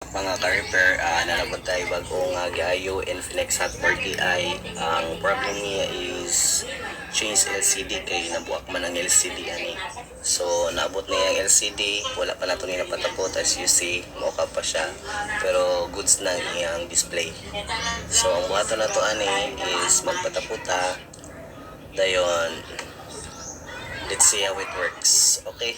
Mga ka-repair, nalabot tayo bagong gayo Infinix Hot 40i. Ang problem niya is change LCD kay nabuak man ang LCD ani. So naabot na yung LCD, wala pa nato ni napatapot. As you see, mocha pa siya, pero goods na iyang display. So ang buhato na to ani is magpataputa dayon. Let's see how it works. Okay.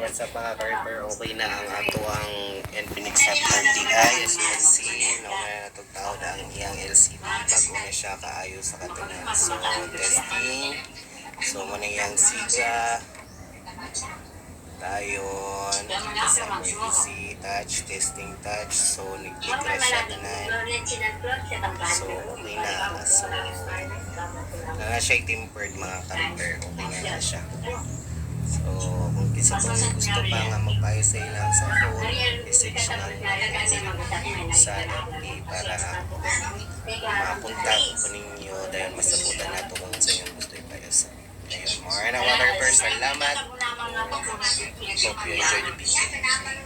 Sa mga ka-repair, okay na ang ato ang Infinix Hot 40i. As you can see, no na natugtao na ang iyang LCD bago na siya kaayo sa katunan. So testing, so muna iyang siga dayon sa emergency touch, testing touch. So nag-click na siya tanan, so okay na. So na siya tempered mga ka-repair, okay na siya. So, kung kisa po gusto pa nga magpayo sa ilang sa phone, message na sa FB para mapunta po ninyo dahil masabutan na ito kung sa inyong gusto ipayo sa. Ayun, mga na water first, salamat. Hope you enjoy the video.